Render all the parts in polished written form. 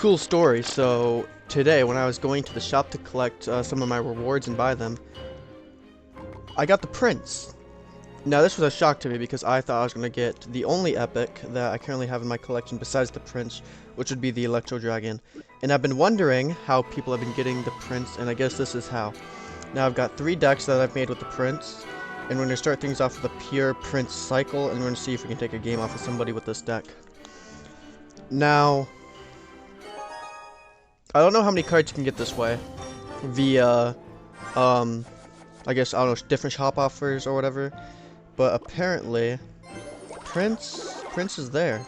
Cool story. So today, when I was going to the shop to collect some of my rewards and buy them, I got the prince. Now this was a shock to me because I thought I was going to get the only epic that I currently have in my collection besides the prince, which would be the Electro Dragon. And I've been wondering how people have been getting the prince, and I guess this is how. Now I've got 3 decks that I've made with the prince, and we're going to start things off with a pure prince cycle, and we're going to see if we can take a game off of somebody with this deck. Now, I don't know how many cards you can get this way via, I guess, I don't know, different shop offers or whatever. But apparently, Prince is there.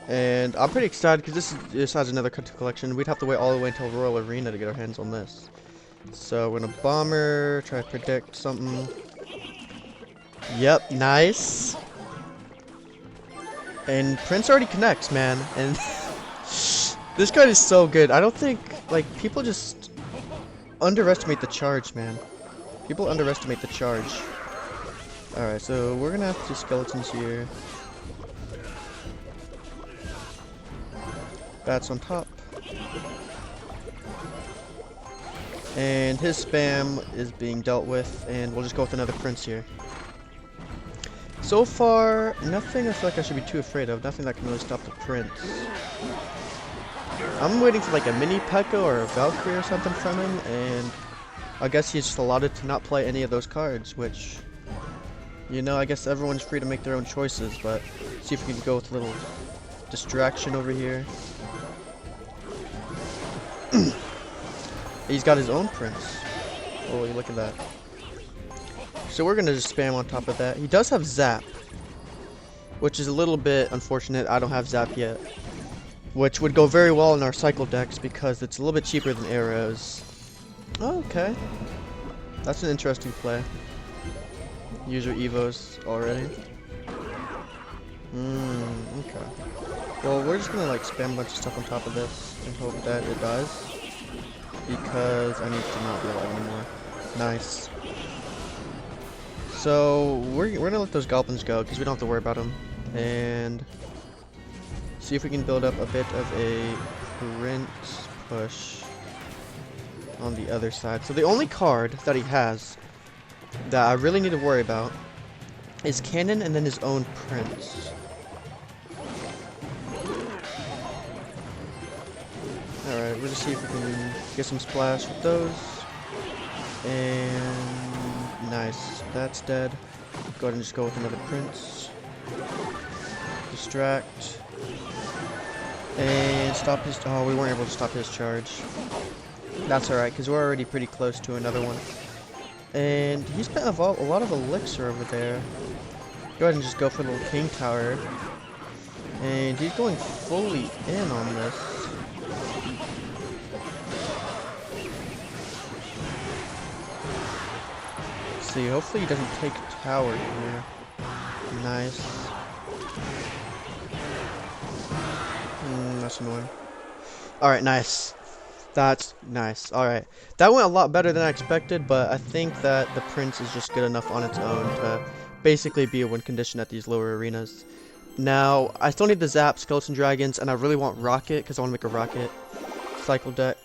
And I'm pretty excited because this has another card to collection. We'd have to wait all the way until Royal Arena to get our hands on this. So we're gonna bomber, try to predict something. Yep, nice. And Prince already connects, man. And this card is so good. I don't think, like, people just underestimate the charge, man. People underestimate the charge. Alright, so we're gonna have to do skeletons here. Bats on top. And his spam is being dealt with, and we'll just go with another prince here. So far, nothing I feel like I should be too afraid of. Nothing that can really stop the prince. I'm waiting for like a mini P.E.K.K.A or a Valkyrie or something from him, and I guess he's just allotted to not play any of those cards, which, you know, I guess everyone's free to make their own choices, but see if we can go with a little distraction over here. He's got his own prince. Holy, look at that. So we're gonna just spam on top of that. He does have Zap, which is a little bit unfortunate. I don't have Zap yet, which would go very well in our cycle decks because it's a little bit cheaper than arrows. Oh, okay. That's an interesting play. Use your Evos already. Okay. Well, we're just gonna like spam a bunch of stuff on top of this and hope that it dies. Because I need to not be alive anymore. Nice. So we're gonna let those goblins go because we don't have to worry about them. And see if we can build up a bit of a prince push on the other side. So the only card that he has that I really need to worry about is Cannon and then his own prince. Alright, we'll just see if we can get some splash with those. And nice, that's dead. Go ahead and just go with another prince. Distract. And stop his, oh, we weren't able to stop his charge. That's alright, because we're already pretty close to another one. And he spent a lot of elixir over there. Go ahead and just go for the little king tower. And he's going fully in on this. Let's see, hopefully he doesn't take tower here. Nice. That's annoying. Alright, nice. That's nice. Alright. That went a lot better than I expected, but I think that the prince is just good enough on its own to basically be a win condition at these lower arenas. Now, I still need the Zap, Skeleton Dragons, and I really want Rocket, because I want to make a Rocket cycle deck.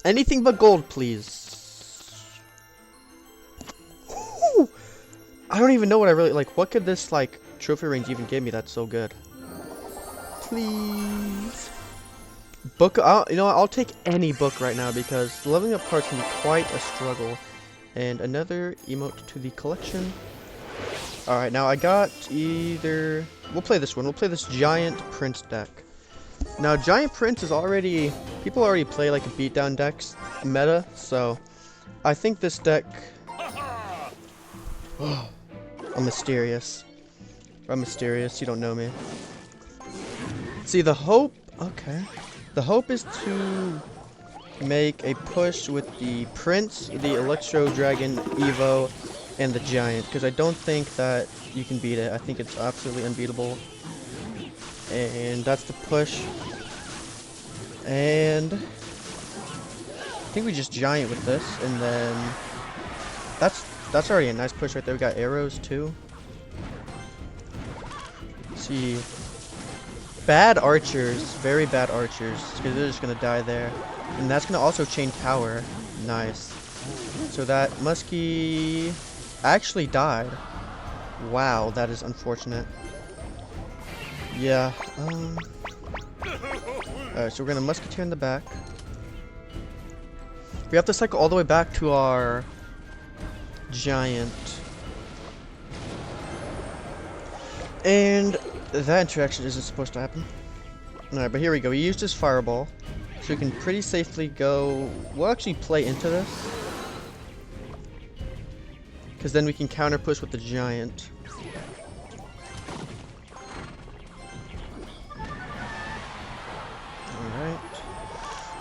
Anything but gold, please. Whew. I don't even know what I really, like, what could this, like, trophy range even give me that's so good? Please. Book, you know what, I'll take any book right now because leveling up cards can be quite a struggle. And another emote to the collection. Alright, now I got either, we'll play this one, we'll play this Giant Prince deck. Now Giant Prince is already, people already play like a beatdown decks meta, so I think this deck, I'm mysterious, you don't know me. See, the hope, okay. The hope is to make a push with the Prince, the Electro Dragon, Evo, and the Giant, because I don't think that you can beat it. I think it's absolutely unbeatable. And that's the push. And I think we just Giant with this, and then that's already a nice push right there. We got arrows too. Let's see. bad archers, very bad archers, because they're just gonna die there. And that's gonna also chain tower. Nice. So that Muskie actually died. Wow, that is unfortunate. Yeah, alright, so we're gonna Musketeer in the back. We have to cycle all the way back to our giant. And that interaction isn't supposed to happen. Alright, but here we go. He used his fireball. So we can pretty safely go... We'll actually play into this. Because then we can counter push with the giant. Alright.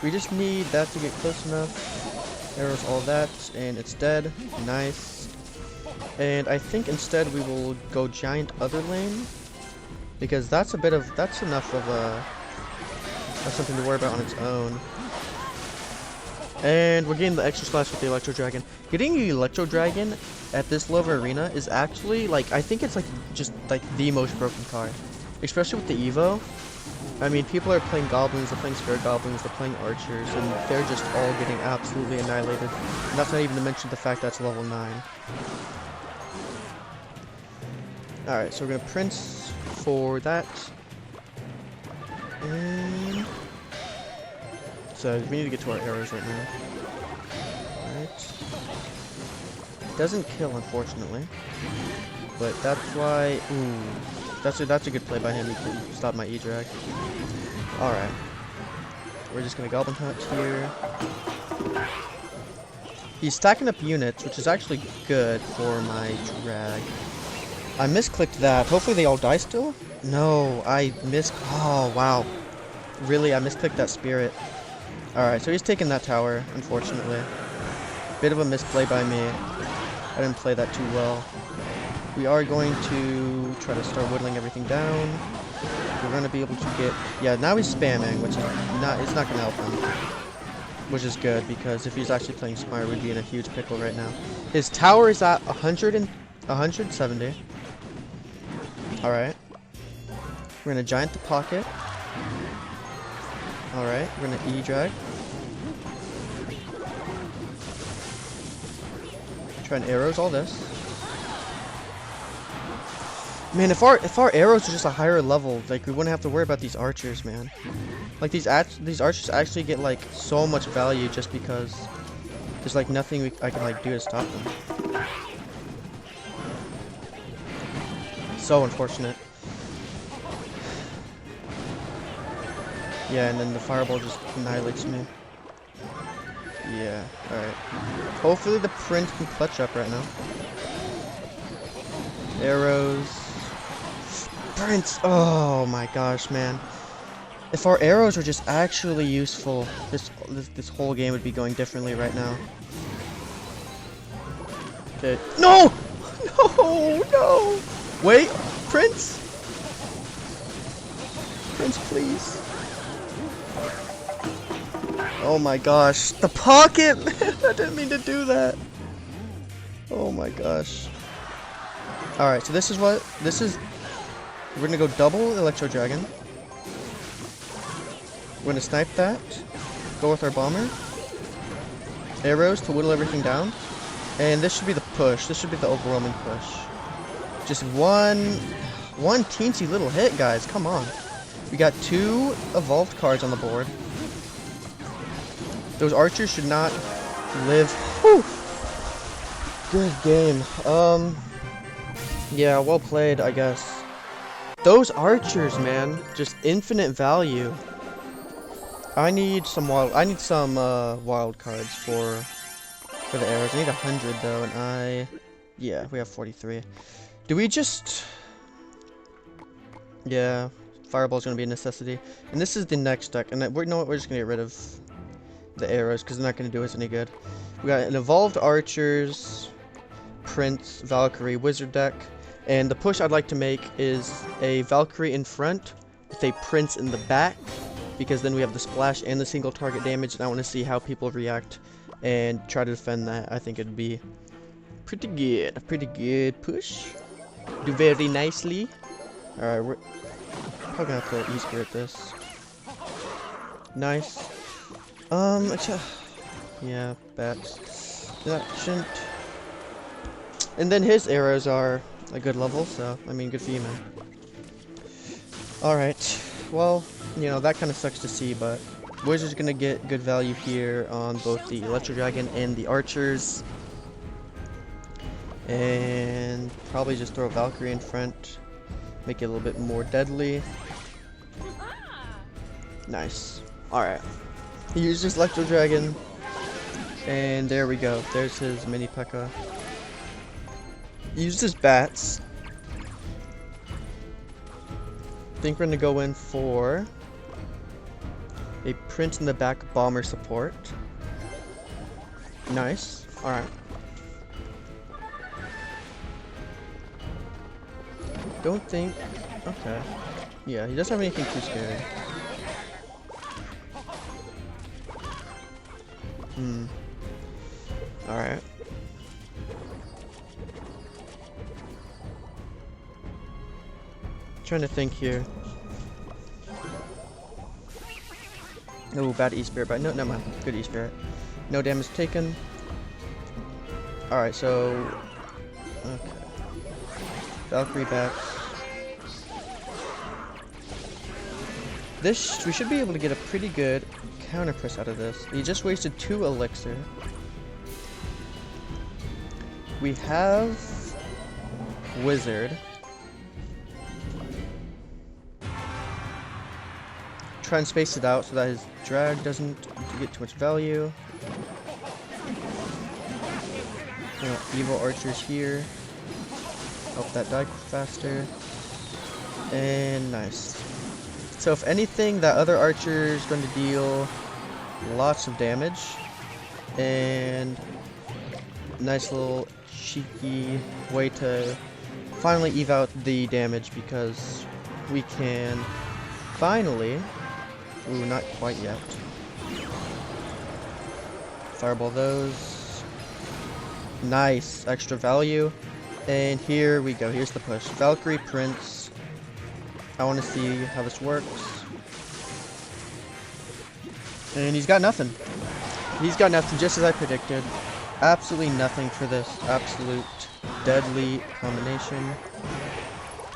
We just need that to get close enough. Arrows, all that, and it's dead. Nice. And I think instead we will go giant other lane. Because that's enough of something to worry about on its own. And we're getting the extra slash with the Electro Dragon. Getting the Electro Dragon at this low of arena is actually, like, I think it's, like, just, like, the most broken card. Especially with the Evo. I mean, people are playing Goblins, they're playing Spirit Goblins, they're playing Archers, and they're just all getting absolutely annihilated. And that's not even to mention the fact that's level 9. Alright, so we're gonna Prince for that. And... so we need to get to our arrows right now. Alright. Doesn't kill, unfortunately. But that's why... ooh. That's a good play by him. He can stop my E-Drag. Alright. We're just gonna Goblin Hunt here. He's stacking up units, which is actually good for my drag. I misclicked that. Hopefully they all die still? No, I missed... oh, wow. Really, I misclicked that spirit. Alright, so he's taking that tower, unfortunately. Bit of a misplay by me. I didn't play that too well. We are going to try to start whittling everything down. We're going to be able to get... yeah, now he's spamming, which is not... it's not going to help him. Which is good, because if he's actually playing smart, we'd be in a huge pickle right now. His tower is at 170. Alright. We're going to Giant the Pocket. Alright, we're going to E-Drag. Try and arrows all this. Man, if our arrows are just a higher level, like, we wouldn't have to worry about these archers, man. Like, these archers actually get, like, so much value just because there's, like, nothing I can, like, do to stop them. So unfortunate. Yeah, and then the fireball just annihilates me. Yeah, alright. Hopefully the Prince can clutch up right now. Arrows. Prince! Oh my gosh, man. If our arrows were just actually useful, this whole game would be going differently right now. Okay. No! No! No! Wait! Prince! Prince, please. Oh my gosh. The pocket! I didn't mean to do that. Oh my gosh. Alright, so this is what... we're gonna go double Electro Dragon. We're gonna snipe that. Go with our bomber. Arrows to whittle everything down. And this should be the push. This should be the overwhelming push. Just one teensy little hit, guys. Come on. We got 2 evolved cards on the board. Those archers should not live. Whew. Good game. Yeah, well played, I guess. Those archers, man, just infinite value. I need some wild cards for the arrows. I need 100 though, and yeah, we have 43. Do we just... yeah, fireball's gonna be a necessity. And this is the next deck, and you know what, we're just gonna get rid of the arrows because they're not gonna do us any good. We got an evolved archers, Prince, Valkyrie, wizard deck. And the push I'd like to make is a Valkyrie in front with a Prince in the back, because then we have the splash and the single target damage, and I want to see how people react and try to defend that. I think it'd be pretty good. A pretty good push. Do very nicely. Alright, probably gonna have to E-Spirit this. Nice. Yeah, bats. That shouldn't. And then his arrows are a good level, so, I mean, good for you, man. Alright, well, you know, that kind of sucks to see, but Wizard's gonna get good value here on both the Electro Dragon and the Archers. And probably just throw Valkyrie in front, make it a little bit more deadly. Nice. Alright. He used his Electro Dragon, and there we go. There's his mini P.E.K.K.A. He used his bats. I think we're gonna go in for a Prince in the back bomber support. Nice. Alright. Don't think. Okay. Yeah, he doesn't have anything too scary. Alright. Trying to think here. Oh, bad E-Spirit, but no, never mind. Good E-Spirit. No damage taken. Alright, so. Okay. Valkyrie back. This, we should be able to get a pretty good counter press out of this. He just wasted 2 elixir. We have Wizard. Try and space it out so that his drag doesn't get too much value. You know, evil archers here. Help that die faster. And nice. So if anything, that other archer is going to deal lots of damage. And nice little cheeky way to finally eve out the damage, because we can finally... Ooh, not quite yet. Fireball those. Nice. Extra value. And here we go. Here's the push. Valkyrie, Prince. I want to see how this works. And he's got nothing. He's got nothing, just as I predicted. Absolutely nothing for this absolute deadly combination.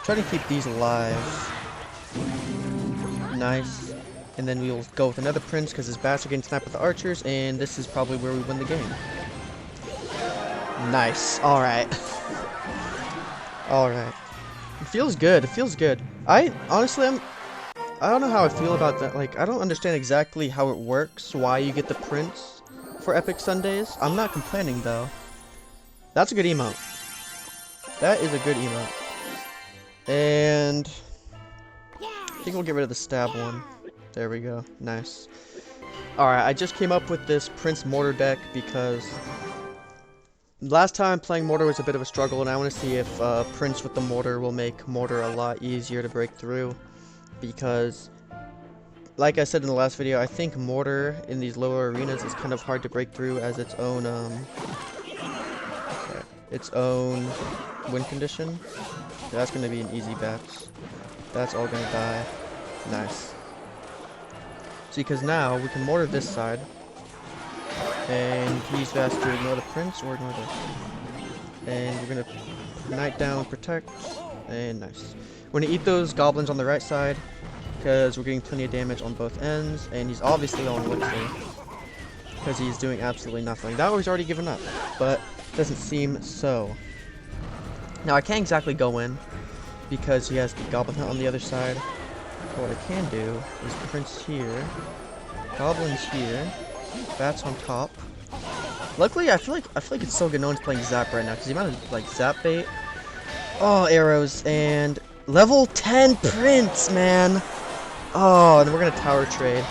Try to keep these alive. Nice. And then we'll go with another Prince because his bats are getting snapped with the archers, and this is probably where we win the game. Nice. Alright. Alright. It feels good. It feels good. I don't know how I feel about that. Like, I don't understand exactly how it works, why you get the Prince for Epic Sundays. I'm not complaining, though. That's a good emote. That is a good emote. And I think we'll get rid of the stab one. There we go. Nice. Alright, I just came up with this Prince Mortar deck because last time playing Mortar was a bit of a struggle, and I want to see if Prince with the Mortar will make Mortar a lot easier to break through. Because, like I said in the last video, I think Mortar in these lower arenas is kind of hard to break through as its own win condition. That's going to be an easy bet. That's all going to die. Nice. See, because now we can Mortar this side, and he's fast to ignore the Prince or ignore this. And we're going to Knight down, protect, and nice. We're going to eat those goblins on the right side, because we're getting plenty of damage on both ends, and he's obviously on elixir, because he's doing absolutely nothing. That was already given up, but doesn't seem so. Now I can't exactly go in, because he has the Goblin Hunt on the other side. But what I can do is Prince here, Goblins here, Bats on top. Luckily, I feel like it's so good no one's playing Zap right now, because the amount of like Zap bait. Oh, arrows and level 10 Prince, man. Oh, and we're gonna tower trade.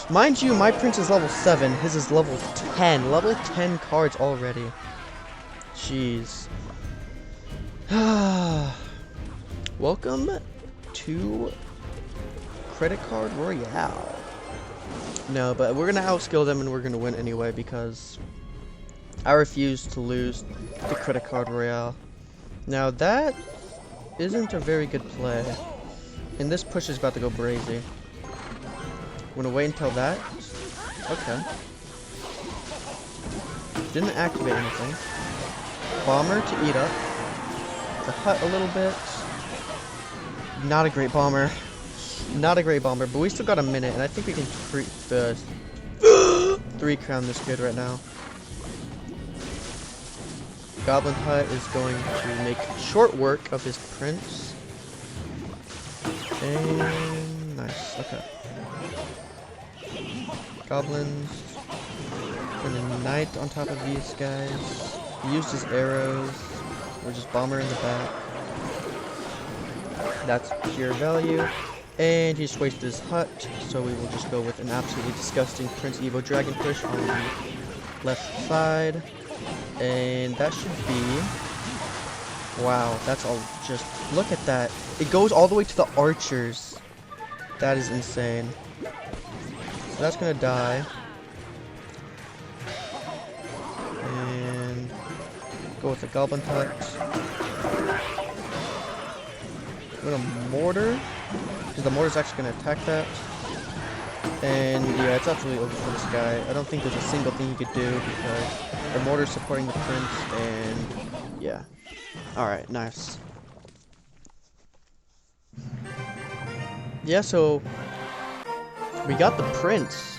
Mind you, my Prince is level 7. His is level 10. Level 10 cards already. Jeez. Welcome to Credit Card Royale. No, but we're gonna outskill them and we're gonna win anyway because I refuse to lose the Credit Card Royale. Now that isn't a very good play And this push is about to go brazy. I'm gonna wait until that. Okay. Didn't activate anything. Bomber to eat up. The hut a little bit. Not a great bomber. Not a great bomber, but we still got a minute, and I think we can three crown this kid right now. Goblin Hut is going to make short work of his prince. And nice, okay. Goblins. Put a knight on top of these guys. He used his arrows. We're just bomber in the back. That's pure value. And he just wasted his hut, so we will just go with an absolutely disgusting Prince Evo Dragon Push on the left side. And that should be... Wow, that's all just... Look at that. It goes all the way to the archers. That is insane. So that's gonna die. And... Go with the Goblin Hut. I'm gonna mortar. Because the mortar's actually going to attack that. And yeah, it's absolutely over for this guy. I don't think there's a single thing he could do because the mortar's supporting the prince and yeah. Alright, nice. Yeah, so we got the prince.